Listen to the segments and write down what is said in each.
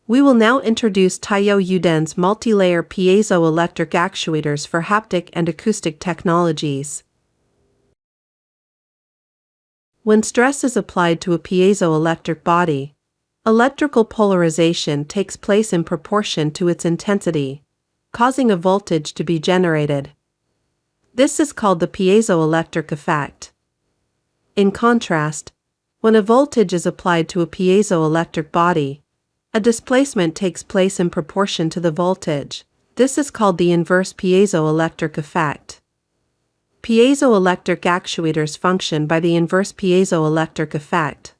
We will now introduce Piezoelectric's multi-layer piezoelectric actuators for haptic and acoustic technologies. When stress is applied to a piezoelectric body, electrical polarization takes place in proportion to its intensity, causing a voltage to be generated. This is called the piezoelectric effect. In contrast, when a voltage is applied to a piezoelectric body, a displacement takes place in proportion to the voltage. This is called the inverse piezoelectric effect. Piezoelectric actuators function by the inverse piezoelectric effect,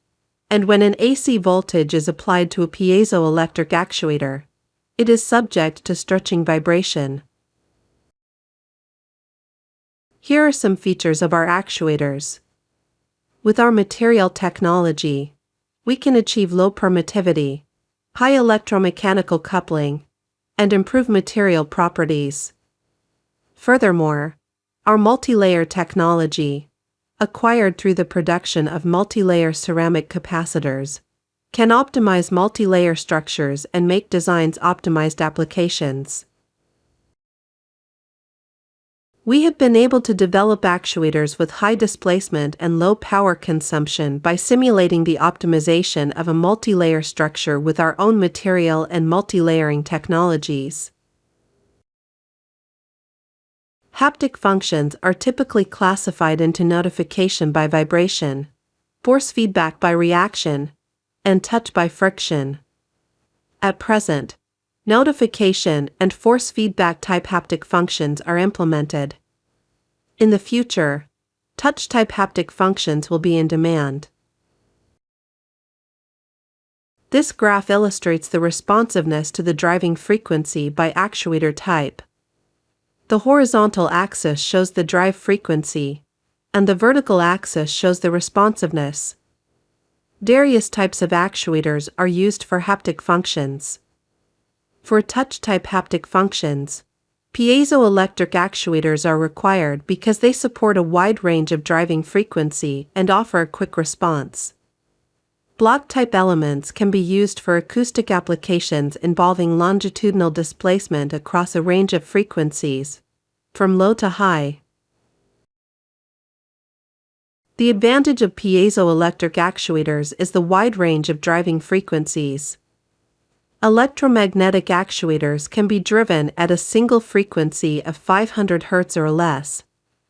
and when an AC voltage is applied to a piezoelectric actuator, it is subject to stretching vibration. Here are some features of our actuators. With our material technology, we can achieve low permittivity, high electromechanical coupling, and improve material properties. Furthermore, our multi-layer technology, acquired through the production of multi-layer ceramic capacitors, can optimize multi-layer structures and make designs optimized applications. We have been able to develop actuators with high displacement and low power consumption by simulating the optimization of a multi-layer structure with our own material and multi-layering technologies. Haptic functions are typically classified into notification by vibration, force feedback by reaction, and touch by friction. At present, notification and force feedback type haptic functions are implemented. In the future, touch type haptic functions will be in demand. This graph illustrates the responsiveness to the driving frequency by actuator type. The horizontal axis shows the drive frequency, and the vertical axis shows the responsiveness. Various types of actuators are used for haptic functions. For touch-type haptic functions, piezoelectric actuators are required because they support a wide range of driving frequency and offer a quick response. Block-type elements can be used for acoustic applications involving longitudinal displacement across a range of frequencies, from low to high. The advantage of piezoelectric actuators is the wide range of driving frequencies. Electromagnetic actuators can be driven at a single frequency of 500 Hz or less,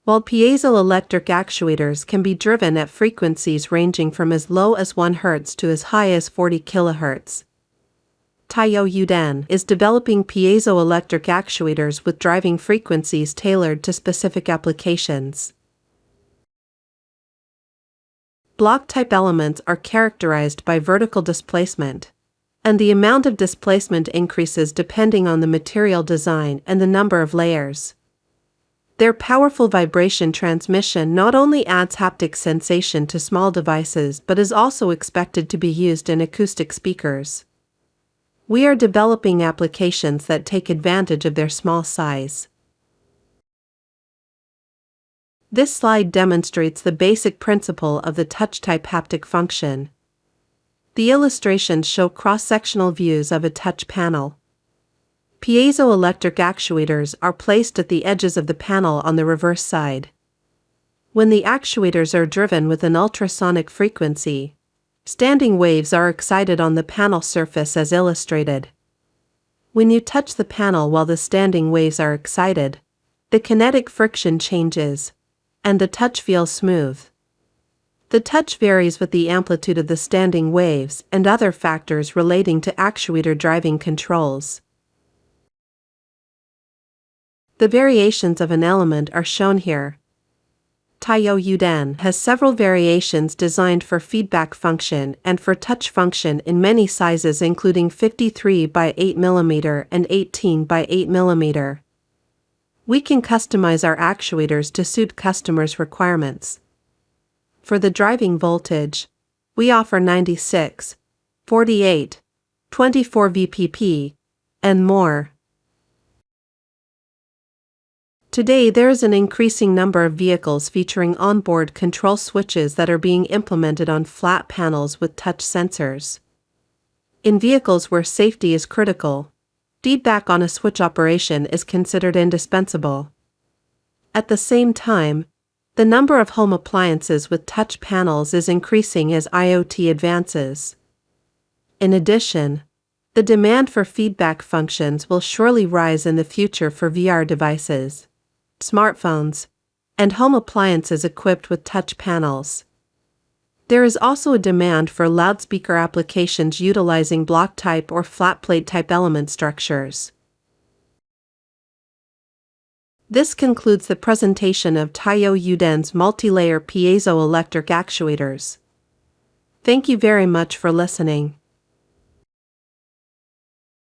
while piezoelectric actuators can be driven at frequencies ranging from as low as 1 Hz to as high as 40 kHz. Piezoelectric is developing piezoelectric actuators with driving frequencies tailored to specific applications. Block-type elements are characterized by vertical displacement, and the amount of displacement increases depending on the material design and the number of layers. Their powerful vibration transmission not only adds haptic sensation to small devices but is also expected to be used in acoustic speakers. We are developing applications that take advantage of their small size. This slide demonstrates the basic principle of the touch-type haptic function. The illustrations show cross-sectional views of a touch panel. Piezoelectric actuators are placed at the edges of the panel on the reverse side. When the actuators are driven with an ultrasonic frequency, standing waves are excited on the panel surface as illustrated. When you touch the panel while the standing waves are excited, the kinetic friction changes, and the touch feels smooth. The touch varies with the amplitude of the standing waves and other factors relating to actuator driving controls. The variations of an element are shown here. Piezoelectric has several variations designed for feedback function and for touch function in many sizes including 53 by 8 mm and 18 by 8 mm. We can customize our actuators to suit customers' requirements. For the driving voltage, we offer 96, 48, 24 VPP, and more. Today there is an increasing number of vehicles featuring onboard control switches that are being implemented on flat panels with touch sensors. In vehicles where safety is critical, feedback on a switch operation is considered indispensable. At the same time, the number of home appliances with touch panels is increasing as IoT advances. In addition, the demand for feedback functions will surely rise in the future for VR devices, smartphones, and home appliances equipped with touch panels. There is also a demand for loudspeaker applications utilizing block-type or flat-plate-type element structures. This concludes the presentation of Taiyo Yuden's multi-layer piezoelectric actuators. Thank you very much for listening.